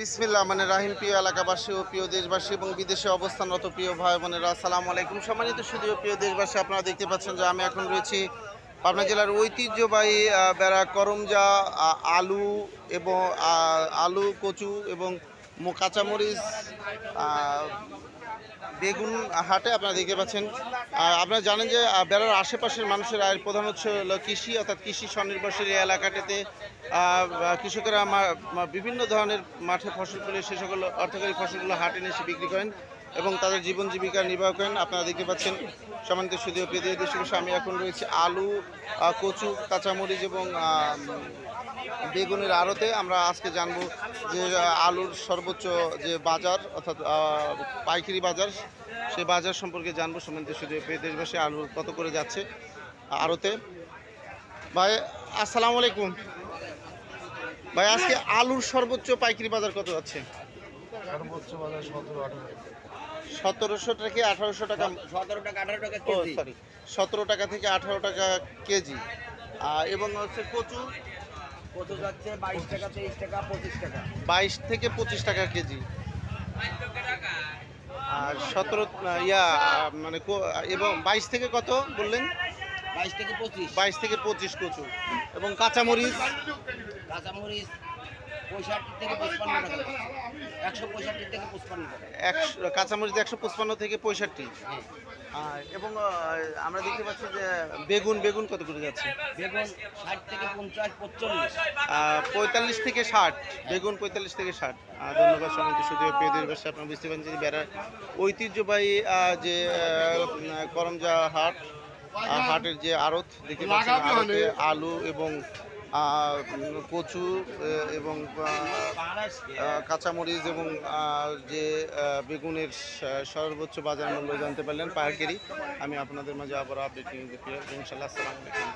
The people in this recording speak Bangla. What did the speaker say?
বিসমিল্লাহ মানে রাহিম। প্রিয় এলাকাবাসী ও প্রিয় দেশবাসী এবং বিদেশে অবস্থানরত প্রিয় ভাই বোনেরা, আসসালামু আলাইকুম। সম্মানিত শুধু প্রিয় দেশবাসী, আপনারা দেখতে পাচ্ছেন যে আমি এখন রয়েছি পাবনা জেলার ঐতিহ্যবাহী বেড়া করমজা আলু এবং কচু এবং কাঁচামরিচ বেগুন হাটে আপনারা দেখতে পাচ্ছেন। আপনারা জানেন যে বেড়ার আশেপাশের মানুষের আয়ের প্রধান উৎস হলো কৃষি, অর্থাৎ কৃষি স্বনির্ভরশীল এই এলাকাটিতে কৃষকেরা বিভিন্ন ধরনের মাঠে ফসল ফলে সে সকল অর্থকরী ফসলগুলো হাটে নিয়ে এসে বিক্রি করেন এবং তাদের জীবন জীবিকা নির্বাহ করেন। আপনারা দেখতে পাচ্ছেন সম্মানিত সুদীয় প্রিয় দেশবাসী, আমি এখন রয়েছি আলু, কচু, কাঁচামরিচ এবং বেগুনের আড়তে। আমরা আজকে জানবো যে আলুর সর্বোচ্চ যে বাজার, অর্থাৎ পাইকারি বাজার, সেই বাজার সম্পর্কে জানবো। সম্মানিত সুদীয় প্রিয় দেশবাসী, আলু কত করে যাচ্ছে আড়তে। ভাই আসসালামু আলাইকুম। ভাই আজকে আলুর সর্বোচ্চ পাইকারি বাজার কত যাচ্ছে? সর্বোচ্চ বাজার 1700 থেকে 1800 টাকা। 17 টাকা 18 টাকা কেজি। সরি, 17 টাকা থেকে 18 টাকা কেজি। এবং হচ্ছে কচু কত যাচ্ছে 22 টাকা 23 টাকা 25 টাকা। 22 থেকে 25 টাকা কেজি। আর 17 মানে এবং 22 থেকে কত বললেন? 22 থেকে 25। 22 থেকে 25 কচু। এবং কাঁচামরিচ কাঁচামরিচ 65 থেকে 55 টাকা। 165 থেকে 55 টাকা। কাঁচামরিচ 155 থেকে 65। এবং আমরা দেখতে পাচ্ছি যে বেগুন কত করে যাচ্ছে? বেগুন 60 থেকে 50 45। 45 থেকে 60। বেগুন 45 থেকে 60। ধন্যবাদ সম্মানিত সুদীয় প্রিয় দেশবাসী, আপনারা বুঝতে পারেন যে বেড়ার ঐতিহ্যবাহী যে করমজা হাটের যে আড়ত দেখতে পাচ্ছেন, আড়তে আলু এবং কচু এবং কাঁচামরিচ এবং যে বেগুনের সর্বোচ্চ বাজার মূল্য জানতে পারলেন পাইকারি। আমি আপনাদের মাঝে আবার আপডেট নিয়ে দিতে ইনশাআল্লাহ। আসসালামু আলাইকুম।